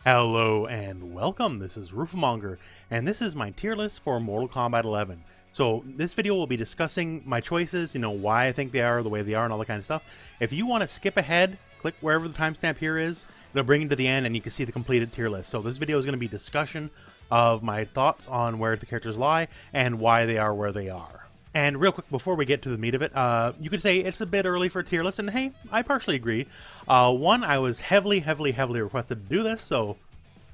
Hello and welcome, this is Rooflemonger, and this is my tier list for Mortal Kombat 11. So this video will be discussing my choices, why I think they are the way they are and all that kind of stuff. If you want to skip ahead, click wherever the timestamp here is, it'll bring you to the end and you can see the completed tier list. So this video is going to be discussion of my thoughts on where the characters lie and why they are where they are. And real quick, before we get to the meat of it, you could say it's a bit early for a tier list, and hey, I partially agree. One, I was heavily requested to do this, so,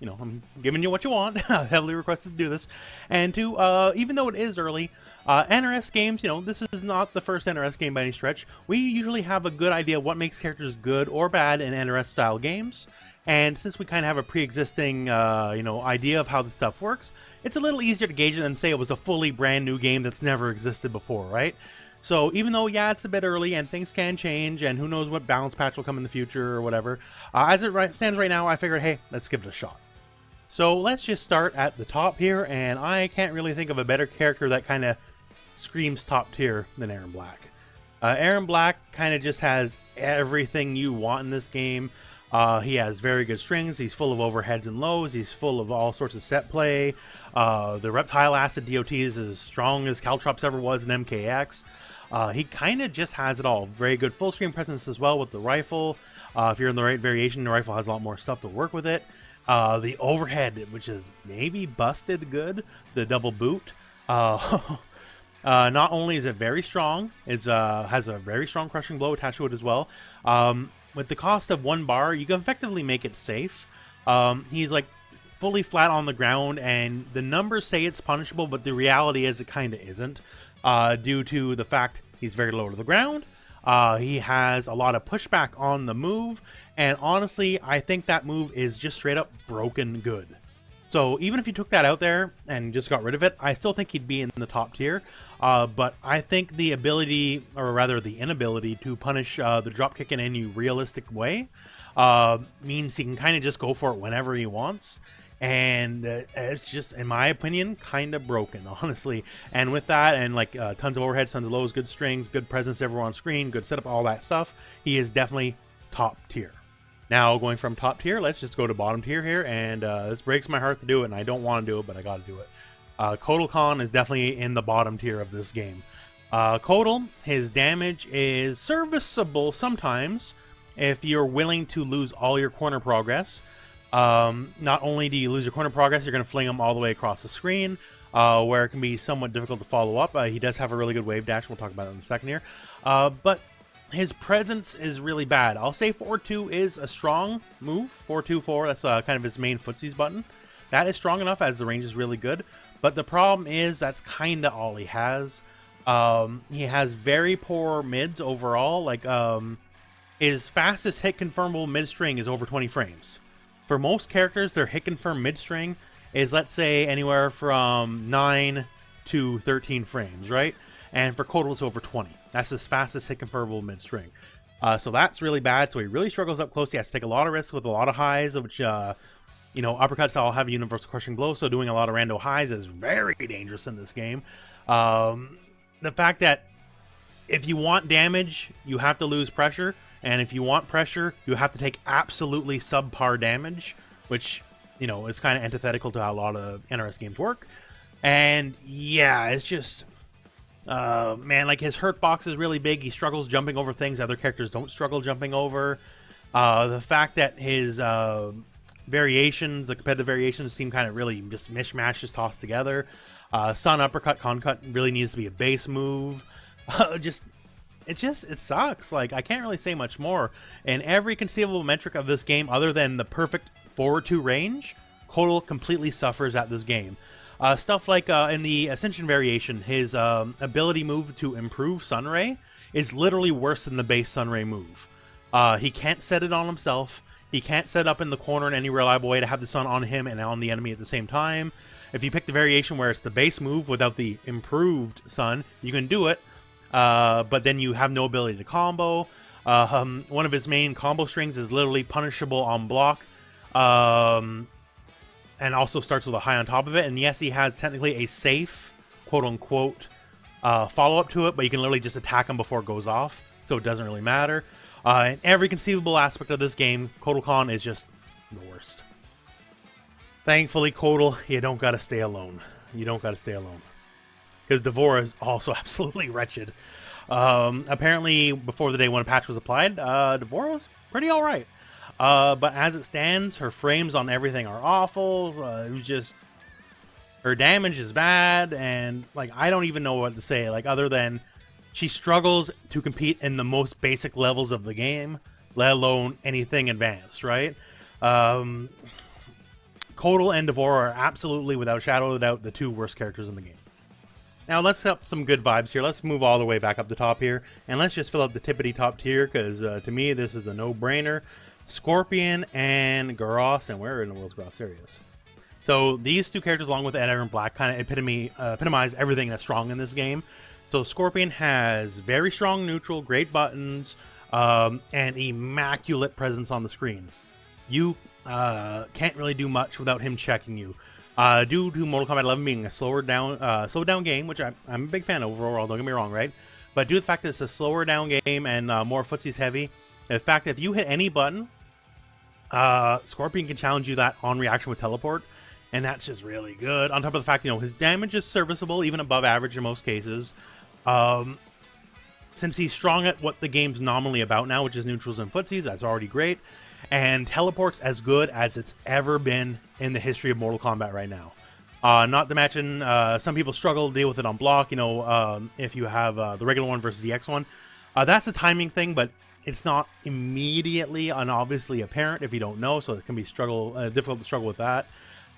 I'm giving you what you want. Heavily requested to do this. And two, even though it is early, NRS games, this is not the first NRS game by any stretch. We usually have a good idea what makes characters good or bad in NRS-style games. And since we kind of have a pre-existing, idea of how the stuff works, it's a little easier to gauge it than say it was a fully brand new game that's never existed before, right? So even though, yeah, it's a bit early and things can change and who knows what balance patch will come in the future or whatever, as it stands right now, I figured, hey, let's give it a shot. So let's just start at the top here, and I can't really think of a better character that kind of screams top tier than Erron Black. Erron Black kind of just has everything you want in this game. He has very good strings, he's full of overheads and lows, he's full of all sorts of set play. The reptile acid DOT is as strong as Caltrops ever was in MKX. He kind of just has it all. Very good full screen presence as well with the rifle. If you're in the right variation, the rifle has a lot more stuff to work with it. The overhead, which is maybe busted good, the double boot. Not only is it very strong, it has a very strong crushing blow attached to it as well. With the cost of 1 bar, you can effectively make it safe. He's like fully flat on the ground, and the numbers say it's punishable, but the reality is it kind of isn't, due to the fact he's very low to the ground. He has a lot of pushback on the move, and honestly, I think that move is just straight up broken good. So even if you took that out there and just got rid of it, I still think he'd be in the top tier. But I think the ability, or rather the inability, to punish the dropkick in any realistic way means he can kind of just go for it whenever he wants. And it's just, in my opinion, kind of broken, honestly. And with that, and like tons of overheads, tons of lows, good strings, good presence everywhere on screen, good setup, all that stuff, he is definitely top tier. Now, going from top tier, let's just go to bottom tier here, and this breaks my heart to do it, and I don't want to do it, but I gotta do it. Codel is definitely in the bottom tier of this game. Codel, his damage is serviceable sometimes if you're willing to lose all your corner progress. Not only do you lose your corner progress, you're going to fling him all the way across the screen, where it can be somewhat difficult to follow up. He does have a really good wave dash, we'll talk about it in a second here. But his presence is really bad. I'll say 4-2 is a strong move. 4-2-4, that's kind of his main footsies button. That is strong enough as the range is really good. But the problem is that's kind of all he has. He has very poor mids overall. Like, his fastest hit confirmable mid string is over 20 frames. For most characters, their hit confirm mid string is, let's say, anywhere from 9 to 13 frames, right? And for Codel, it's over 20. That's his fastest hit confirmable mid string. So that's really bad. So he really struggles up close. He has to take a lot of risks with a lot of highs, which, uppercuts all have a universal crushing blow. So doing a lot of rando highs is very dangerous in this game. The fact that if you want damage, you have to lose pressure. And if you want pressure, you have to take absolutely subpar damage, which, is kind of antithetical to how a lot of NRS games work. And yeah, it's just, man, like his hurt box is really big. He struggles jumping over things other characters don't struggle jumping over. The fact that his variations, the competitive variations, seem kind of really just mishmash, just tossed together. Sun uppercut, con cut really needs to be a base move. It sucks. Like, I can't really say much more. In every conceivable metric of this game, other than the perfect forward 2 range, Codel completely suffers at this game. Stuff like in the Ascension variation, his ability move to improve Sunray is literally worse than the base Sunray move. He can't set it on himself. He can't set up in the corner in any reliable way to have the sun on him and on the enemy at the same time. If you pick the variation where it's the base move without the improved sun, you can do it. But then you have no ability to combo. One of his main combo strings is literally punishable on block, and also starts with a high on top of it. And yes, he has technically a safe, quote-unquote, follow-up to it, but you can literally just attack him before it goes off, so it doesn't really matter. In every conceivable aspect of this game, Codel is just the worst. Thankfully, Codel, you don't gotta stay alone. You don't gotta stay alone. Because Devora is also absolutely wretched. Apparently, before the day one patch was applied, Devora was pretty alright. But as it stands, her frames on everything are awful. Her damage is bad, and like I don't even know what to say. Like other than she struggles to compete in the most basic levels of the game, let alone anything advanced, right? Codel and Devora are absolutely, without a shadow of a doubt, the two worst characters in the game. Now let's up some good vibes here. Let's move all the way back up the top here, and let's just fill up the tippity top tier, because to me this is a no-brainer. Scorpion and Garos, and where in the world's Garos? There he is. So these two characters, along with Ed and Black, kind of epitomize everything that's strong in this game. So Scorpion has very strong neutral, great buttons, and immaculate presence on the screen. You can't really do much without him checking you. Due to Mortal Kombat 11 being a slowed down game, which I'm a big fan of overall, don't get me wrong, right? But due to the fact that it's a slower down game and more footsies heavy, the fact that if you hit any button, Scorpion can challenge you that on reaction with teleport, and that's just really good. On top of the fact, his damage is serviceable, even above average in most cases. Since he's strong at what the game's nominally about now, which is neutrals and footsies, that's already great. And teleport's as good as it's ever been in the history of Mortal Kombat right now. Not to mention, some people struggle to deal with it on block, if you have the regular one versus the X one. That's a timing thing, but it's not immediately and obviously apparent if you don't know, so it can be difficult to struggle with that.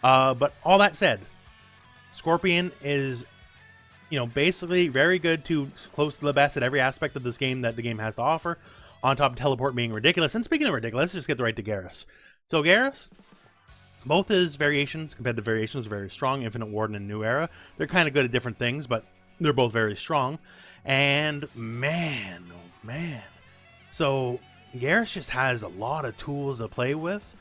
But all that said, Scorpion is, basically very good to close to the best at every aspect of this game that the game has to offer, on top of teleport being ridiculous. And speaking of ridiculous, let's just get right to Garrus. So Garrus, both his variations, competitive variations, are very strong. Infinite Warden and New Era. They're kind of good at different things, but they're both very strong. And man, oh man. So Garrus just has a lot of tools to play with.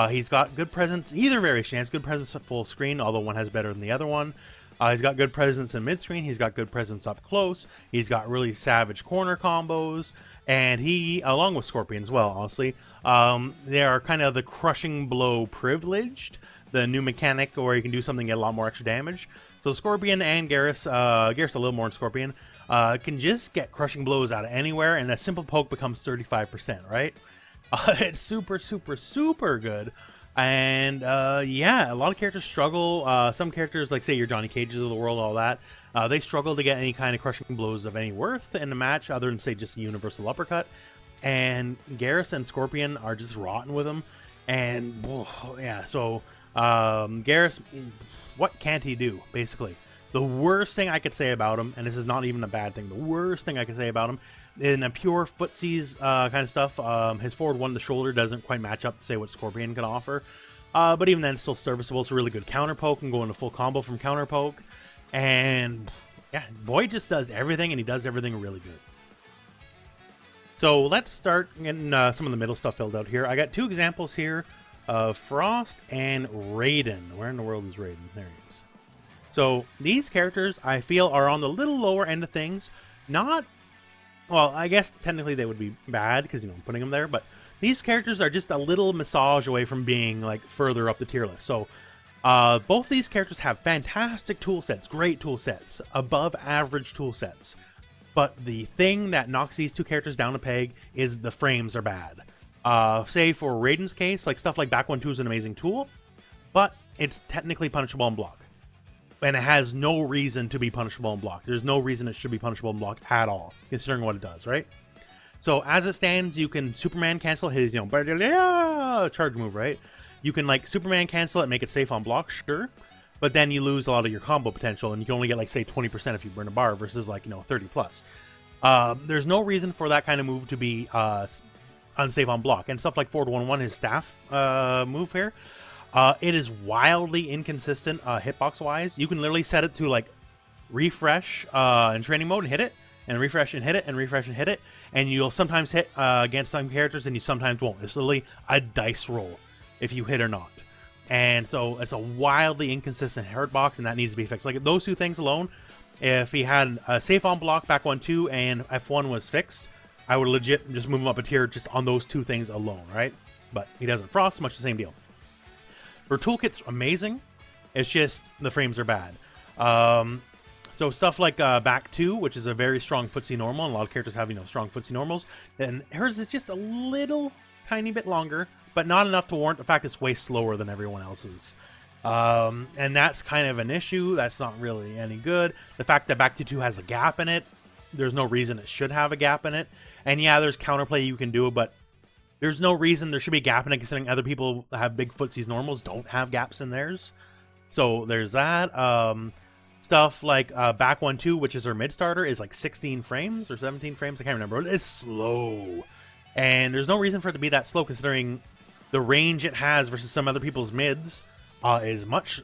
He's got good presence. Either variation has good presence at full screen, although one has better than the other one. He's got good presence in mid-screen. He's got good presence up close. He's got really savage corner combos. And he, along with Scorpion as well, honestly, they are kind of the crushing blow privileged. The new mechanic where you can do something, get a lot more extra damage. So Scorpion and Garrus, Garrus a little more than Scorpion, can just get crushing blows out of anywhere. And a simple poke becomes 35%, right? It's super, super, super good. And yeah, a lot of characters struggle. Some characters, like say your Johnny Cages of the world, all that, they struggle to get any kind of crushing blows of any worth in a match, other than say just a universal uppercut. And Garrus and Scorpion are just rotten with them. And yeah, so Garrus, what can't he do? Basically, the worst thing I could say about him, and this is not even a bad thing, the worst thing I could say about him, in a pure footsies kind of stuff, his forward one to shoulder doesn't quite match up to say what Scorpion can offer. But even then, it's still serviceable. It's a really good counter poke and go into full combo from counter poke. And yeah, boy just does everything, and he does everything really good. So let's start getting some of the middle stuff filled out here. I got two examples here of Frost and Raiden. Where in the world is Raiden? There he is. So these characters, I feel, are on the little lower end of things. Not... Well, I guess technically they would be bad because, I'm putting them there, but these characters are just a little massage away from being, like, further up the tier list. So, both these characters have fantastic tool sets, great tool sets, above average tool sets. But the thing that knocks these two characters down a peg is the frames are bad. Say for Raiden's case, like stuff like Back 1-2 is an amazing tool, but it's technically punishable on block. And it has no reason to be punishable in block. There's no reason it should be punishable in block at all, considering what it does, right? So as it stands, you can Superman cancel his, charge move, right? You can like Superman cancel it, make it safe on block, sure. But then you lose a lot of your combo potential, and you can only get like say 20% if you burn a bar versus like 30 plus. There's no reason for that kind of move to be unsafe on block. And stuff like forward 1-1, his staff move here. It is wildly inconsistent hitbox wise. You can literally set it to like refresh in training mode and hit it, and refresh and hit it, and refresh and hit it, and you'll sometimes hit against some characters and you sometimes won't. It's literally a dice roll if you hit or not. And so it's a wildly inconsistent hitbox, and that needs to be fixed. Like those two things alone, if he had a safe on block back 1-2 and F1 was fixed, I would legit just move him up a tier just on those two things alone, right? But he doesn't. Frost, much the same deal. Her toolkit's amazing. It's just the frames are bad. So stuff like back 2, which is a very strong footsie normal, and a lot of characters have, you know, strong footsie normals, and hers is just a little tiny bit longer, but not enough to warrant the fact it's way slower than everyone else's. And that's kind of an issue. That's not really any good. The fact that back 2 has a gap in it, there's no reason it should have a gap in it. And yeah, there's counterplay you can do, but there's no reason there should be a gap in it, considering other people that have big footsies normals don't have gaps in theirs. So there's that. Stuff like back 1-2, which is her mid starter, is like 16 frames or 17 frames. I can't remember. It's slow. And there's no reason for it to be that slow, considering the range it has versus some other people's mids is much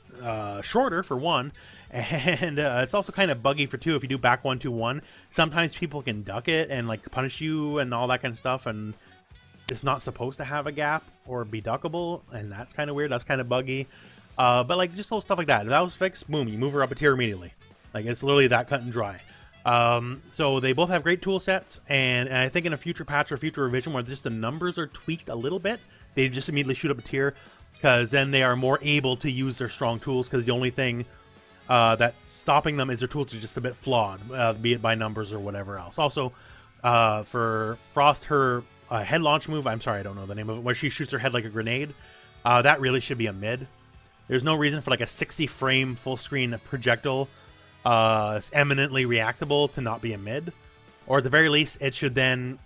shorter, for one. And it's also kind of buggy for 2. If you do back 1-2-1, sometimes people can duck it and like punish you and all that kind of stuff. And it's not supposed to have a gap or be duckable. And that's kind of weird. That's kind of buggy. But like just little stuff like that. If that was fixed, boom, you move her up a tier immediately. Like it's literally that cut and dry. So they both have great tool sets, and I think in a future patch or future revision where just the numbers are tweaked a little bit, they just immediately shoot up a tier, because then they are more able to use their strong tools, because the only thing that's stopping them is their tools are just a bit flawed, be it by numbers or whatever else. Also, for Frost, her head launch move, I'm sorry, I don't know the name of it, where she shoots her head like a grenade, that really should be a mid. There's no reason for like a 60 frame full screen projectile eminently reactable to not be a mid. Or at the very least, it should then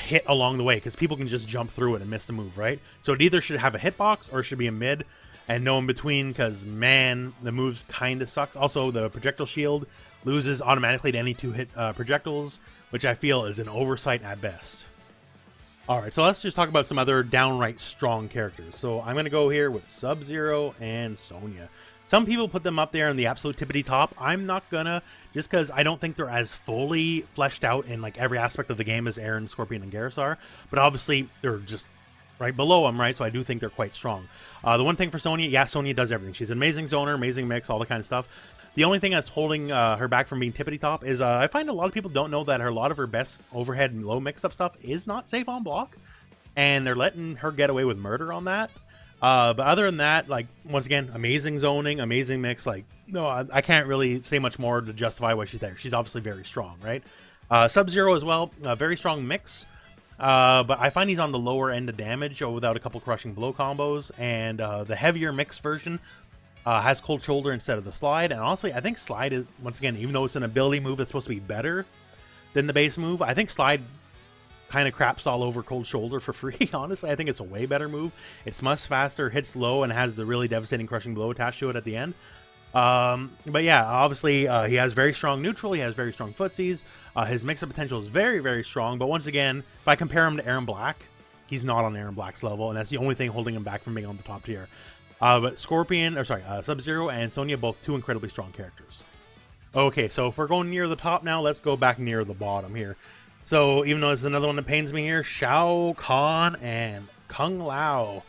hit along the way, because people can just jump through it and miss the move, right? So it either should have a hitbox or it should be a mid, and no in between, because man, the moves kind of sucks. Also, the projectile shield loses automatically to any 2-hit projectiles, which I feel is an oversight at best. Alright, so let's just talk about some other downright strong characters. So I'm going to go here with Sub-Zero and Sonya. Some people put them up there in the absolute tippity top. I'm not gonna, just because I don't think they're as fully fleshed out in like every aspect of the game as Aaron, Scorpion, and Garrus are. But obviously, they're just right below them, right? So I do think they're quite strong. The one thing for Sonya, yeah, Sonya does everything. She's an amazing zoner, amazing mix, all that kind of stuff. The only thing that's holding her back from being tippity top is I find a lot of people don't know that a lot of her best overhead and low mix up stuff is not safe on block, and they're letting her get away with murder on that. But other than that, like, once again, amazing zoning, amazing mix. Like, no, I can't really say much more to justify why she's there. She's obviously very strong, right? Sub-Zero as well, very strong mix. But I find he's on the lower end of damage without a couple crushing blow combos, and the heavier mix version has Cold Shoulder instead of the Slide. And honestly, I think Slide is, once again, even though it's an ability move that's supposed to be better than the base move, I think Slide kind of craps all over Cold Shoulder for free. Honestly, I think it's a way better move. It's much faster, hits low, and has the really devastating crushing blow attached to it at the end. But yeah, obviously he has very strong neutral, he has very strong footsies, his mix-up potential is very, very strong, but once again, if I compare him to Aaron Black, he's not on Aaron Black's level, and that's the only thing holding him back from being on the top tier. But Sub-Zero and Sonya, both two incredibly strong characters. Okay, so if we're going near the top now, let's go back near the bottom here. So even though this is another one that pains me here, Shao Kahn and Kung Lao.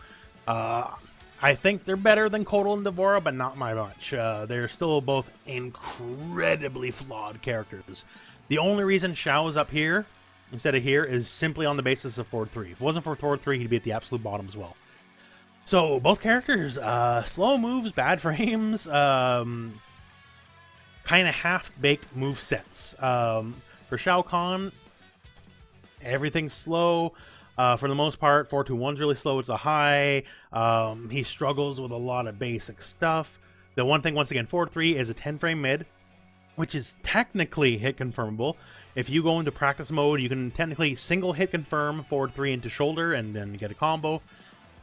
I think they're better than Codel and D'Vorah, but not by much. They're still both incredibly flawed characters. The only reason Shao is up here instead of here is simply on the basis of Ford 3. If it wasn't for Ford 3, he'd be at the absolute bottom as well. So both characters, slow moves, bad frames, kind of half-baked move sets. For Shao Kahn, everything's slow. For the most part, 4-2-1's really slow. It's a high. He struggles with a lot of basic stuff. The one thing, once again, Ford 3 is a 10-frame mid, which is technically hit confirmable. If you go into practice mode, you can technically single hit confirm Ford 3 into shoulder and then get a combo.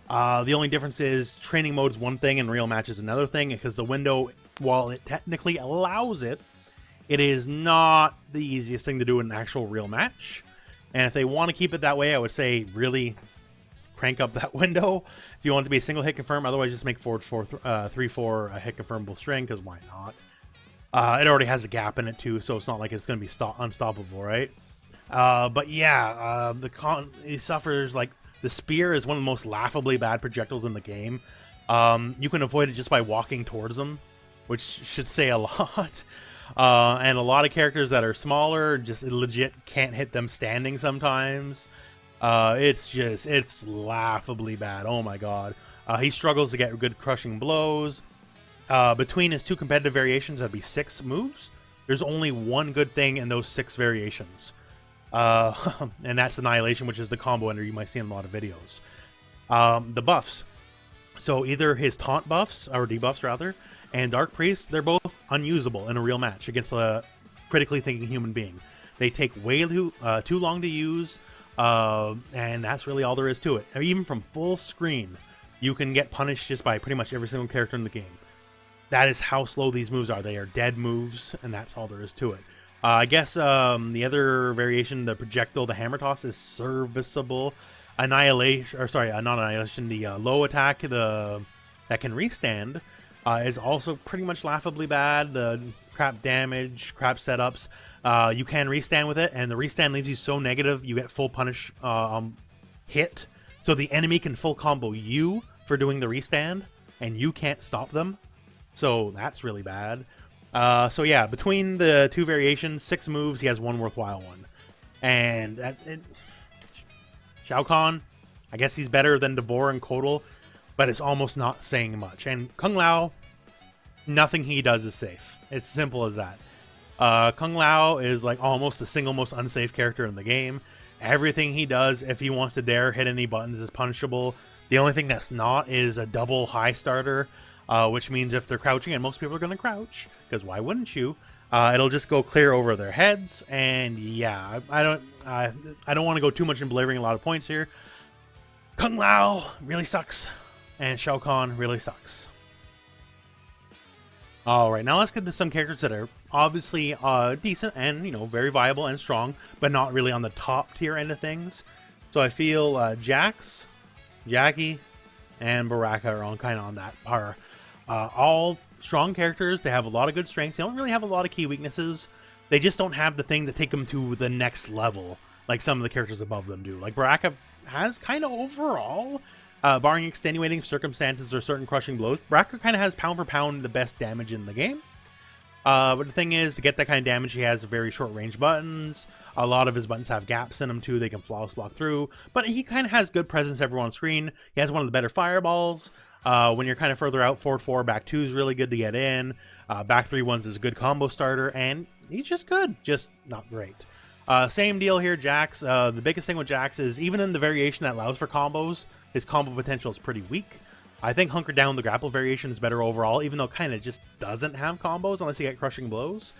The only difference is training mode is one thing and real match is another thing, because the window, while it technically allows it, it is not the easiest thing to do in an actual real match. And if they want to keep it that way, I would say really crank up that window if you want it to be a single hit confirm. Otherwise, just make Ford 3-4 a hit confirmable string, because why not? It already has a gap in it too, so it's not like it's going to be unstoppable, right? But yeah, he suffers, like, the spear is one of the most laughably bad projectiles in the game. You can avoid it just by walking towards them, which should say a lot. And a lot of characters that are smaller just legit can't hit them standing sometimes. It's laughably bad. Oh my god. He struggles to get good crushing blows. Between his 2 competitive variations, that'd be 6 moves. There's only one good thing in those 6 variations. And that's Annihilation, which is the combo ender you might see in a lot of videos. The buffs. So either his taunt buffs, or debuffs rather, and Dark Priest, they're both unusable in a real match against a critically thinking human being. They take way too long to use, and that's really all there is to it. I mean, even from full screen, you can get punished just by pretty much every single character in the game. That is how slow these moves are. They are dead moves, and that's all there is to it. I guess the other variation, the projectile, the hammer toss, is serviceable. Annihilation, or sorry, not Annihilation, the low attack, that can restand, is also pretty much laughably bad. The crap damage, crap setups, you can restand with it, and the restand leaves you so negative, you get full punish hit, so the enemy can full combo you for doing the restand, and you can't stop them, so that's really bad. So yeah, between the 2 variations, 6 moves, he has one worthwhile one. And Shao Kahn, I guess he's better than Devore and Codel, but it's almost not saying much. And Kung Lao, nothing he does is safe. It's simple as that. Kung Lao is like almost the single most unsafe character in the game. Everything he does, if he wants to dare hit any buttons, is punishable. The only thing that's not is a double high starter, which means if they're crouching, and most people are going to crouch, because why wouldn't you? It'll just go clear over their heads, and yeah, I don't want to go too much in belaboring a lot of points here. Kung Lao really sucks, and Shao Kahn really sucks. Alright, now let's get to some characters that are obviously decent and, you know, very viable and strong, but not really on the top tier end of things. So I feel Jax, Jackie, and Baraka are on kind of on that par. All strong characters. They have a lot of good strengths. They don't really have a lot of key weaknesses. They just don't have the thing to take them to the next level like some of the characters above them do. Like Baraka has kind of overall, barring extenuating circumstances or certain crushing blows, Baraka kind of has pound for pound the best damage in the game. But the thing is, to get that kind of damage, he has very short range buttons. A lot of his buttons have gaps in them too, they can flawless block through. But he kind of has good presence everywhere on screen. He has one of the better fireballs. When you're kind of further out, forward 4, back 2 is really good to get in. Back 3 ones is a good combo starter, and he's just good, just not great. Same deal here, Jax. The biggest thing with Jax is even in the variation that allows for combos, his combo potential is pretty weak. I think Hunker Down, the grapple variation, is better overall, even though it kind of just doesn't have combos unless you get crushing blows.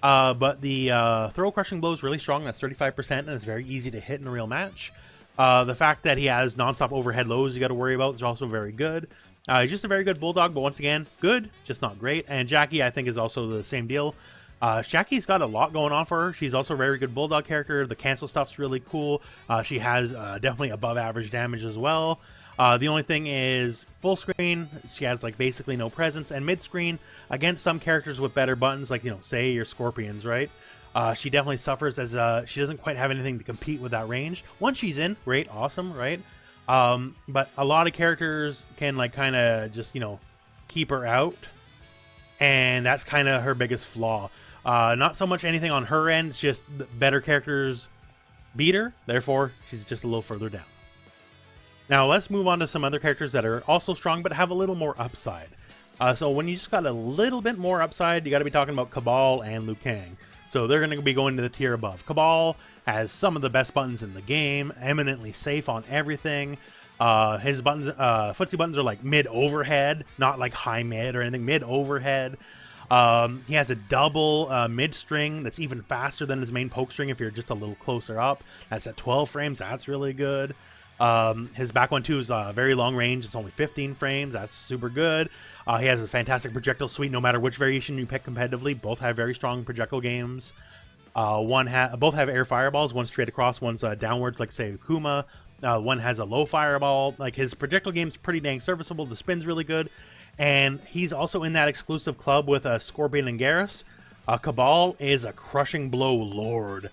But the throw crushing blow is really strong. That's 35%, and it's very easy to hit in a real match. The fact that he has non-stop overhead lows you got to worry about is also very good. He's just a very good bulldog, but once again, good, just not great. And Jackie, I think, is also the same deal. Jackie's got a lot going on for her. She's also a very good bulldog character. The cancel stuff's really cool. She has definitely above average damage as well. The only thing is full screen, she has like basically no presence, and mid screen against some characters with better buttons, like, you know, say your Scorpions, right? She definitely suffers as she doesn't quite have anything to compete with that range. Once she's in, great, awesome, right? But a lot of characters can like kind of just, you know, keep her out, and that's kind of her biggest flaw. Not so much anything on her end, it's just the better characters beat her, therefore she's just a little further down. Now let's move on to some other characters that are also strong but have a little more upside. So when you just got a little bit more upside, you got to be talking about Cabal and Liu Kang. So they're going to be going to the tier above. Cabal has some of the best buttons in the game, eminently safe on everything. His buttons, footsie buttons are like mid overhead, not like high mid or anything, mid overhead. He has a double mid string that's even faster than his main poke string if you're just a little closer up. That's at 12 frames, that's really good. His back one too is very long range, it's only 15 frames, that's super good. He has a fantastic projectile suite no matter which variation you pick competitively. Both have very strong projectile games. Both have air fireballs, one's straight across, one's downwards like say Kuma. One has a low fireball. Like his projectile game's pretty dang serviceable, the spin's really good. And he's also in that exclusive club with Scorpion and Garrus. Cabal is a crushing blow lord.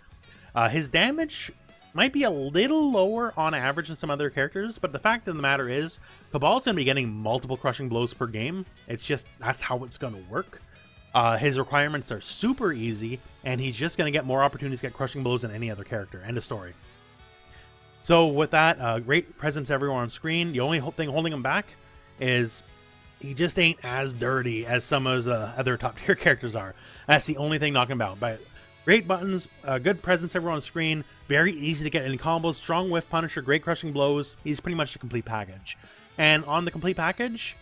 His damage might be a little lower on average than some other characters, but the fact of the matter is, Cabal's going to be getting multiple crushing blows per game. It's just, that's how it's going to work. His requirements are super easy, and he's just going to get more opportunities to get crushing blows than any other character. End of story. So with that, great presence everywhere on screen. The only thing holding him back is he just ain't as dirty as some of the other top tier characters are. That's the only thing knocking about. But great buttons, good presence everywhere on the screen, very easy to get in combos, strong whiff punisher, great crushing blows. He's pretty much the complete package. And on the complete package,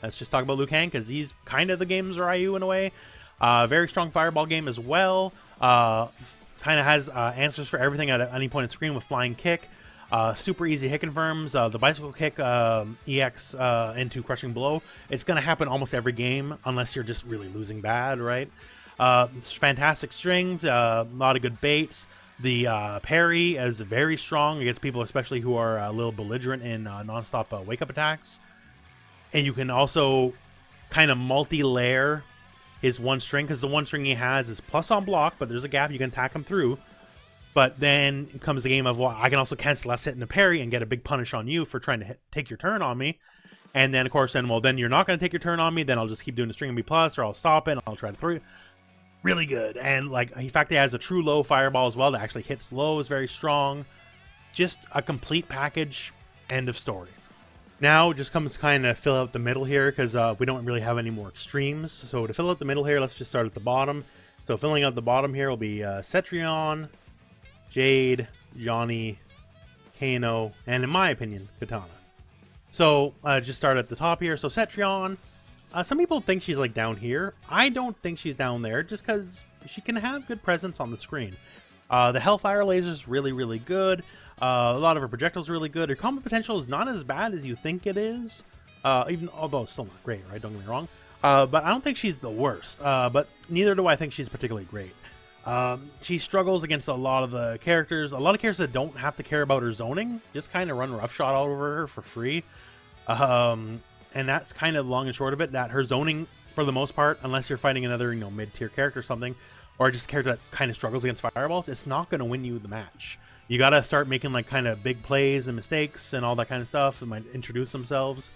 let's just talk about Liu Kang, because he's kind of the game's Ryu in a way. Very strong fireball game as well. Kind of has answers for everything at any point in the screen with flying kick. Super easy hit confirms. The bicycle kick EX into crushing blow. It's going to happen almost every game unless you're just really losing bad, right? It's fantastic strings, a lot of good baits. The parry is very strong against people, especially who are a little belligerent in non-stop wake-up attacks. And you can also kind of multi-layer his one string, because the one string he has is plus on block, but there's a gap you can attack him through. But then comes the game of, well, I can also cancel last hit in the parry and get a big punish on you for trying to take your turn on me. And then, of course, then you're not going to take your turn on me. Then I'll just keep doing the string and B+, or I'll stop it and I'll try to throw you. Really good. And, like, in fact, he has a true low fireball as well that actually hits low, is very strong. Just a complete package. End of story. Now, just comes kind of fill out the middle here, because we don't really have any more extremes. So to fill out the middle here, let's just start at the bottom. So filling out the bottom here will be Cetrion, Jade, Johnny, Kano, and in my opinion, Katana. So just start at the top here. So Cetrion, some people think she's like down here. I don't think she's down there, just because she can have good presence on the screen. The Hellfire laser is really, really good. A lot of her projectiles are really good. Her combo potential is not as bad as you think it is, even although it's still not great, right? Don't get me wrong. But I don't think she's the worst. But neither do I think she's particularly great. She struggles against a lot of the characters. A lot of characters that don't have to care about her zoning just kind of run roughshod all over her for free. And that's kind of long and short of it, that her zoning, for the most part, unless you're fighting another, mid-tier character or something, or just a character that kind of struggles against fireballs, it's not going to win you the match. You got to start making like kind of big plays and mistakes and all that kind of stuff. It might introduce themselves.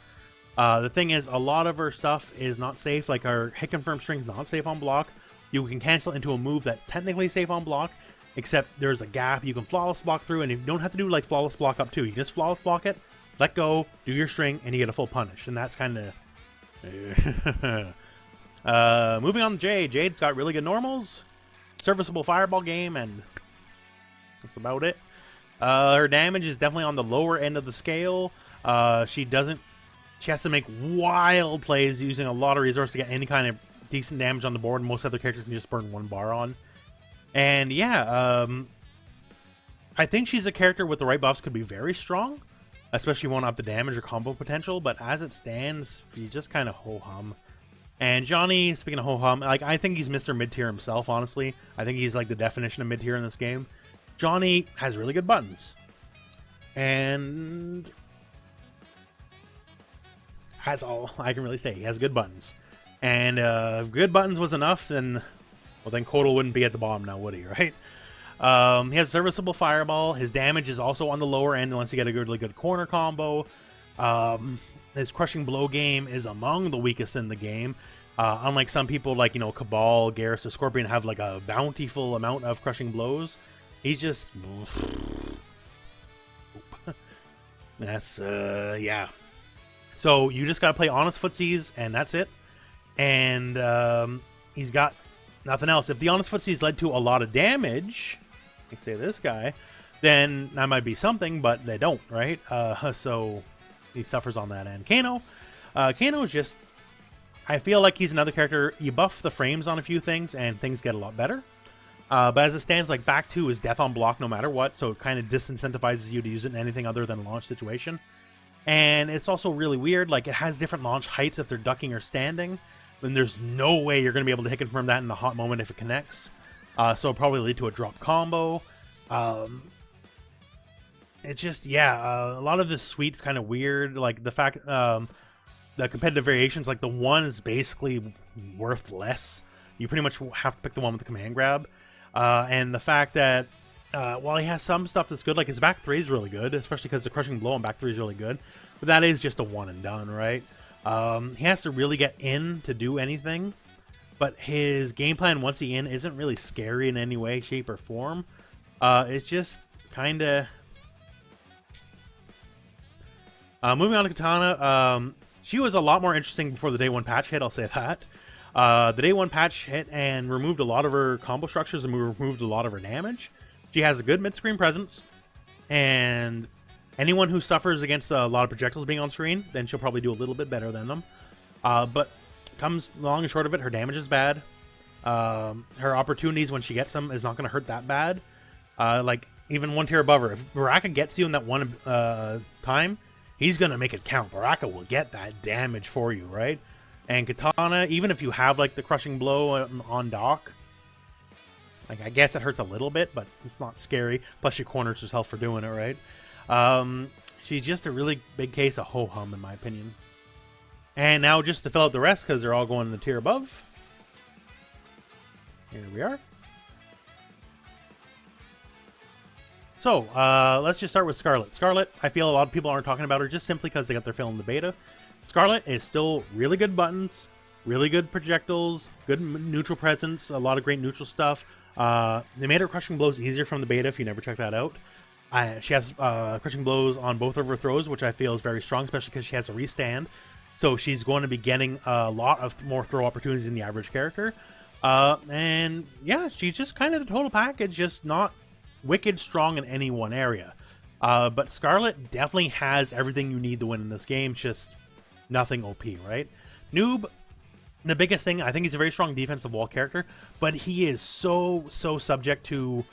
The thing is, a lot of her stuff is not safe. Like our hit confirm string is not safe on block. You can cancel into a move that's technically safe on block, except there's a gap you can flawless block through, and you don't have to do like flawless block up too. You can just flawless block it, let go, do your string, and you get a full punish. And that's kind of... moving on to Jade. Jade's got really good normals, serviceable fireball game, and that's about it. Her damage is definitely on the lower end of the scale. She has to make wild plays using a lot of resources to get any kind of decent damage on the board. Most other characters can just burn one bar on. And yeah, I think she's a character with the right buffs could be very strong, especially if you want up the damage or combo potential. But as it stands, you just kind of ho-hum. And Johnny, speaking of ho-hum, like I think he's Mr. Mid-tier himself, honestly. I think he's like the definition of mid-tier in this game. Johnny has really good buttons. And that's all I can really say. He has good buttons. And if good buttons was enough, then Codel wouldn't be at the bottom now, would he, right? He has serviceable fireball. His damage is also on the lower end unless you get a really good corner combo. His crushing blow game is among the weakest in the game. Unlike some people like, Cabal, Garrus, or Scorpion have like a bountiful amount of crushing blows. He's just... That's, yeah. So you just gotta play honest footsies, and that's it. And he's got nothing else. If the honest footsies led to a lot of damage, like say this guy, then that might be something, but they don't, right? So he suffers on that end. Kano is just... I feel like he's another character. You buff the frames on a few things, and things get a lot better. But as it stands, like back 2 is death on block no matter what, so it kind of disincentivizes you to use it in anything other than a launch situation. And it's also really weird, like it has different launch heights if they're ducking or standing, then there's no way you're going to be able to hit confirm that in the hot moment if it connects. So it'll probably lead to a drop combo. It's just, yeah, a lot of this suite's kind of weird, like the fact, the competitive variations, like the one is basically worth less. You pretty much have to pick the one with the command grab. And the fact that while he has some stuff that's good, like his back 3 is really good, especially because the crushing blow on back 3 is really good, but that is just a one and done, right? He has to really get in to do anything, but his game plan once he's in isn't really scary in any way, shape, or form. It's just kind of... moving on to Katana, she was a lot more interesting before the day 1 patch hit, I'll say that. The day 1 patch hit and removed a lot of her combo structures and removed a lot of her damage. She has a good mid-screen presence, and anyone who suffers against a lot of projectiles being on screen, then she'll probably do a little bit better than them. But comes long and short of it, her damage is bad. Her opportunities when she gets them is not going to hurt that bad. Like, even 1 tier above her, if Baraka gets you in that one time, he's going to make it count. Baraka will get that damage for you, right? And Katana, even if you have, like, the crushing blow on dock, like, I guess it hurts a little bit, but it's not scary. Plus, she corners herself for doing it, right? She's just a really big case of ho-hum, in my opinion. And now, just to fill out the rest, because they're all going in the tier above, here we are. So, let's just start with Scarlett. Scarlett, I feel a lot of people aren't talking about her just simply because they got their fill in the beta. Scarlett is still really good buttons, really good projectiles, good neutral presence, a lot of great neutral stuff. They made her crushing blows easier from the beta if you never checked that out. She has crushing blows on both of her throws, which I feel is very strong, especially because she has a restand. So she's going to be getting a lot of more throw opportunities than the average character. And yeah, she's just kind of the total package, just not wicked strong in any one area. But Scarlett definitely has everything you need to win in this game, just nothing OP, right? Noob, the biggest thing, I think he's a very strong defensive wall character, but he is so subject to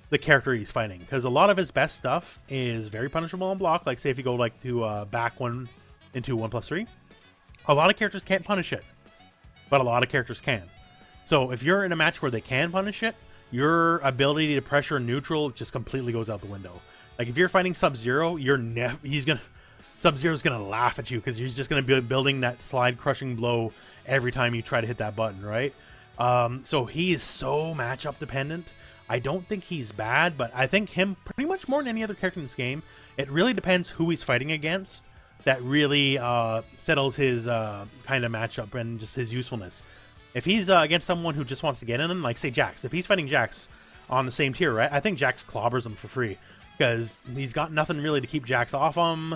the character he's fighting, because a lot of his best stuff is very punishable on block. Like, say if you go like to back 1 into 1+3, a lot of characters can't punish it, but a lot of characters can. So if you're in a match where they can punish it, your ability to pressure neutral just completely goes out the window. Like, if you're fighting Sub-Zero, Sub-Zero's gonna laugh at you, because he's just gonna be building that slide crushing blow every time you try to hit that button, right? So he is so matchup dependent. I don't think he's bad, but I think him pretty much more than any other character in this game, it really depends who he's fighting against that really settles his kind of matchup and just his usefulness. If he's against someone who just wants to get in him, like say Jax, if he's fighting Jax on the same tier, right? I think Jax clobbers him for free, because he's got nothing really to keep Jax off him.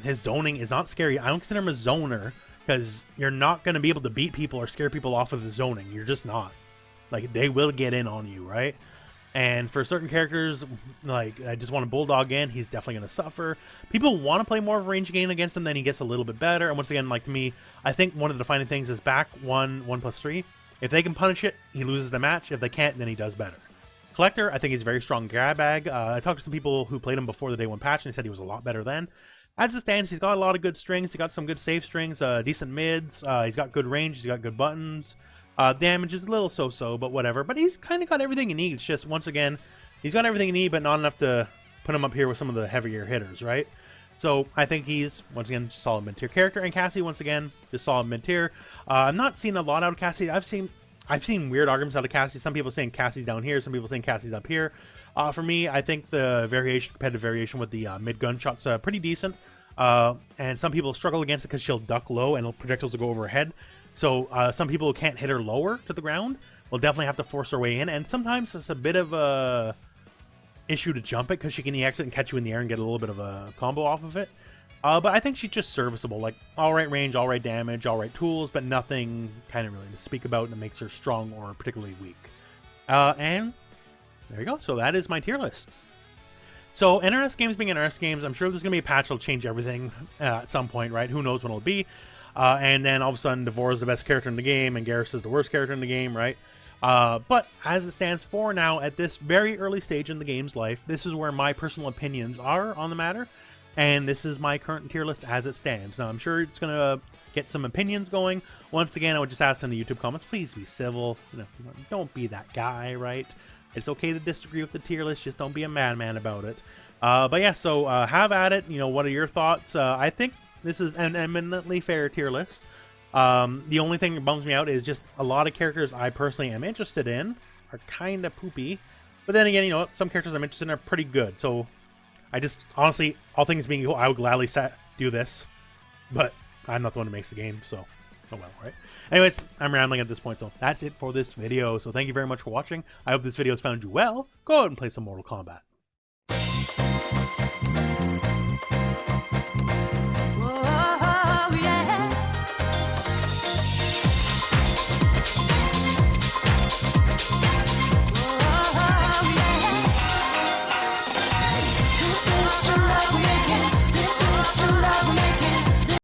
His zoning is not scary. I don't consider him a zoner, because you're not going to be able to beat people or scare people off with the zoning. You're just not. Like, they will get in on you, right? And for certain characters, like, I just want to bulldog in, he's definitely going to suffer. People want to play more of a range game against him, then he gets a little bit better. And once again, like, to me, I think one of the defining things is back 1+3. If they can punish it, he loses the match. If they can't, then he does better. Collector, I think he's a very strong grab bag. I talked to some people who played him before the day 1 patch, and they said he was a lot better then. As it stands, he's got a lot of good strings. He's got some good save strings, decent mids. He's got good range. He's got good buttons. Damage is a little so-so, but whatever. But he's kind of got everything he needs. Just, once again, he's got everything he needs, but not enough to put him up here with some of the heavier hitters, right? So I think he's, once again, just solid mid-tier character. And Cassie, once again, just solid mid-tier. I'm not seeing a lot out of Cassie. I've seen weird arguments out of Cassie. Some people saying Cassie's down here. Some people saying Cassie's up here. For me, I think the competitive variation with the mid-gunshot's pretty decent. And some people struggle against it because she'll duck low and projectiles will go over her head. So some people who can't hit her lower to the ground will definitely have to force her way in. And sometimes it's a bit of a issue to jump it, because she can EX it and catch you in the air and get a little bit of a combo off of it. But I think she's just serviceable. Like, alright range, alright damage, alright tools, but nothing kind of really to speak about that makes her strong or particularly weak. And there you go. So that is my tier list. So NRS games being NRS games, I'm sure there's going to be a patch that'll change everything at some point, right? Who knows when it'll be. And then all of a sudden, Devore is the best character in the game, and Garrus is the worst character in the game, right? But as it stands for now, at this very early stage in the game's life, this is where my personal opinions are on the matter, and this is my current tier list as it stands. Now, I'm sure it's going to get some opinions going. Once again, I would just ask in the YouTube comments, please be civil. You know, don't be that guy, right? It's okay to disagree with the tier list, just don't be a madman about it. But yeah, so have at it. You know, what are your thoughts? I think this is an eminently fair tier list. The only thing that bums me out is just a lot of characters I personally am interested in are kind of poopy. But then again, you know, some characters I'm interested in are pretty good. So I just, honestly, all things being equal, I would gladly do this. But I'm not the one who makes the game, so oh well, right? Anyways, I'm rambling at this point, so that's it for this video. So thank you very much for watching. I hope this video has found you well. Go out and play some Mortal Kombat.